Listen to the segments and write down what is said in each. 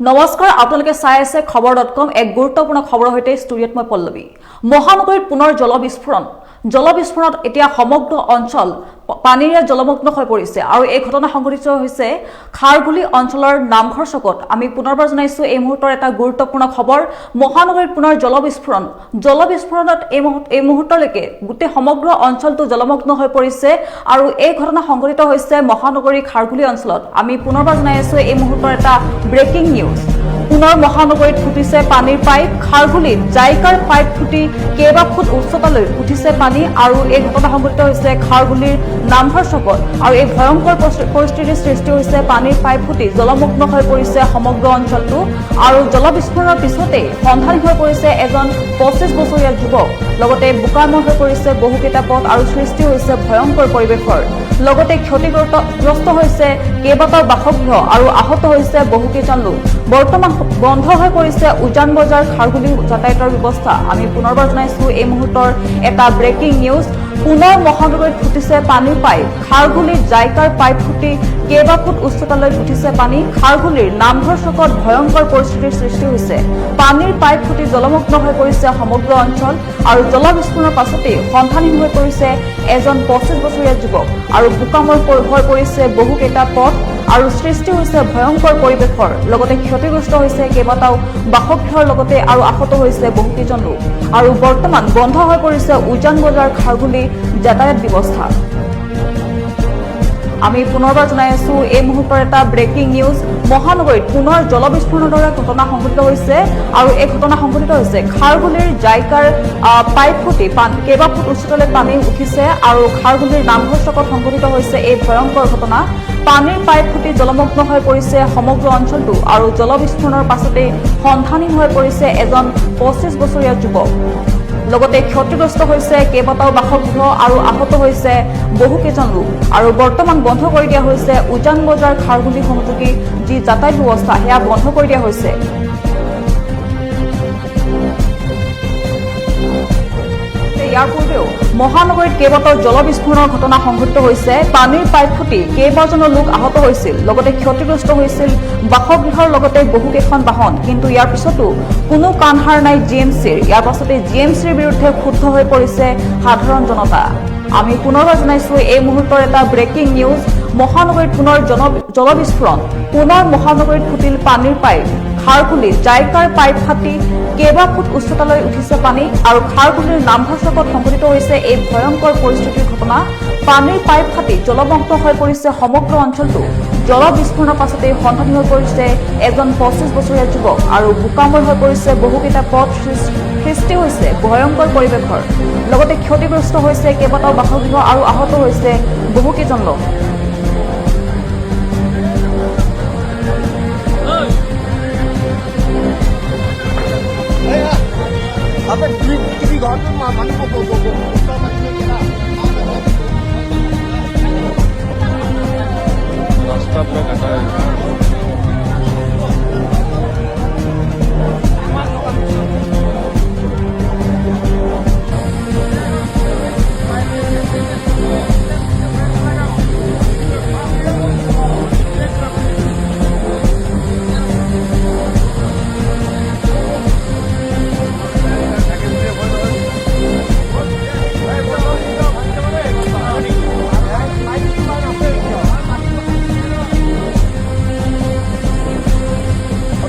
নমস্কাৰ আপোনালোকে চাই আছে খবৰ.com এক গুৰুত্বপূৰ্ণ খবৰৰ সৈতে ষ্টুডিঅ'ত মই পল্লৱী মহানগৰীত পুনৰ জলবিস্ফোৰণত এতিয়া সমগ্ৰ অঞ্চল পানীৰে জলমগ্ন হৈ পৰিছে আৰু এই ঘটনা সংঘটিত হৈছে খাৰগুলি অঞ্চলৰ নামঘৰ চকত আমি পুনৰবাৰ জনাইছো এই মুহূৰ্তৰ এটা গুৰুত্বপূৰ্ণ খবৰ মহানগৰীত পুনৰ জলবিস্ফোৰণত এই মুহূৰ্তলৈকে গোটেই সমগ্ৰ অঞ্চলটো জলমগ্ন হৈ পৰিছে আৰু এই ঘটনা সংঘটিত হৈছে মহানগৰী খাৰগুলি অঞ্চলত আমি পুনৰবাৰ জনাইছো এই মুহূৰ্তৰ এটা ব্ৰেকিং নিউজ পুনৰ মহানগৰীত ফুটিছে পানীৰ পাইপ খাৰগুলিত জাইকাৰ পাইপ ফুটি কেইবা ফুট উচ্চতালৈ উঠিছে পানী আৰু এই ঘটনা সংঘটিত হৈছে খাৰগুলিৰ নামঘৰ চকত আৰু এই ভয়ংকৰ পৰিস্থিতিৰ সৃষ্টি হৈছে পানীৰ পাইপ ফুটি জলমগ্ন হৈ পৰিছে সমগ্ৰ অঞ্চলটো আৰু জলবিস্ফোৰণৰ পিছতে সন্ধানী হৈ পৰিছে এজন 25 বছৰীয়া যুৱক লগতে বোকাময় হৈ পৰিছে বহুকেইটা পথ আৰু সৃষ্টি হৈছে ভয়ংকৰ পৰিৱেশৰ লগতে ক্ষতিগ্ৰস্ত হৈছে কেইবাটাও বাসগৃহ আৰু আহত হৈছে বহুকেইজন লোক বৰ্তমান বন্ধ হৈ পৰিছে উজান বজাৰ খাৰগুলি যাতায়াতৰ ব্যৱস্থা আমি পুনৰবাৰ জনাইছো এই মুহূৰ্তৰ এটা ব্ৰেকিং নিউজ পুনৰ মহানগৰীত ফুটিছে পানীৰ পাইপ খাৰগুলিত জাইকাৰ পাইপ ফুটি কেইবা ফুট উচ্চতালৈ উঠিছে পানী খাৰগুলিৰ নামঘৰ চকত ভয়ংকৰ পৰিস্থিতিৰ সৃষ্টি হৈছে পানীৰ পাইপ ফুটি জলমগ্ন হৈ পৰিছে সমগ্ৰ অঞ্চল আৰু জলবিস্ফোৰণৰ পাছতে সন্ধানী হৈ পৰিছে এজন 25 বছৰীয়া যুৱক আৰু বোকাময় হৈ পৰিছে বহুকেইটা পথ আৰু সৃষ্টি হৈছে ভয়ংকৰ পৰিৱেশৰ লগতে ক্ষতিগ্ৰস্ত হৈছে কেইবাটাও বাসগৃহৰ লগতে আৰু আহত হৈছে বহুকেইজন লোক আৰু বৰ্তমান বন্ধ হৈ পৰিছে উজান বজাৰ খাৰগুলি যাতায়াত ব্যৱস্থা আমি পুনৰবাৰ জনাই আছো এই মুহূৰ্তৰ এটা ব্ৰেকিং নিউজ মহানগৰীত পুনৰ জলবিস্ফোৰণৰ দৰে ঘটনা সংঘটিত হৈছে আৰু এই ঘটনা সংঘটিত হৈছে খাৰগুলিৰ জাইকাৰ পাইপ ফুটি কেইবা ফুট উচ্চতালৈ পানী উঠিছে আৰু খাৰগুলিৰ নামঘৰ চকত সংঘটিত হৈছে এই ভয়ংকৰ ঘটনা পানীৰ পাইপ ফুটি জলমগ্ন হৈ পৰিছে সমগ্ৰ অঞ্চলটো আৰু জলবিস্ফোৰণৰ পাছতে সন্ধানী হৈ পৰিছে এজন 25 বছৰীয়া যুৱক লগতে ক্ষতিগ্ৰস্ত হৈছে কেইবাটাও বাসগৃহ আৰু আহত হৈছে বহুকেইজন লোক আৰু বৰ্তমান বন্ধ কৰি দিয়া হৈছে উজান বজাৰ খাৰগুলি সংযোগী যি যাতায়াত ব্যৱস্থা সেয়া বন্ধ কৰি দিয়া হৈছে ইয়াৰ পূৰ্বেও মহানগৰীত কেইবাটাও জলবিস্ফোৰণৰ ঘটনা সংঘটিত হৈছে পানীৰ পাইপ ফুটি কেইবাজনো লোক আহত হৈছিল লগতে ক্ষতিগ্ৰস্ত হৈছিল বাসগৃহৰ লগতে বহুকেইখন বাহন কিন্তু ইয়াৰ পিছতো কোনো কাণসাৰ নাই জিএমচিৰ ইয়াৰ পাছতে জিএমচিৰ বিৰুদ্ধে ক্ষুব্ধ হৈ পৰিছে সাধাৰণ জনতা আমি পুনৰবাৰ জনাইছো এই মুহূৰ্তৰ এটা ব্ৰেকিং নিউজ মহানগৰীত পুনৰ জলবিস্ফোৰণ পুনৰ মহানগৰীত ফুটিল পানীৰ পাইপ খাৰগুলিত জাইকাৰ পাইপ ফাটি কেইবা ফুট উচ্চতালৈ উঠিছে পানী আৰু খাৰগুলিৰ নামঘৰ চকত সংঘটিত হৈছে এই ভয়ংকৰ পৰিস্থিতিৰ ঘটনা পানীৰ পাইপ ফাটি জলমগ্ন হৈ পৰিছে সমগ্ৰ অঞ্চলটো জলবিস্ফোৰণৰ পাছতে সন্ধানী হৈ পৰিছে এজন 25 বছৰীয়া যুৱক আৰু বোকাময় হৈ পৰিছে বহুকেইটা পথ সৃষ্টি হৈছে ভয়ংকৰ পৰিৱেশৰ লগতে ক্ষতিগ্ৰস্ত হৈছে কেইবাটাও বাসগৃহ আৰু আহত হৈছে বহুকেইজন লোক अब किसी घर में मन को रास्ता पूरा कटा है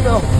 No.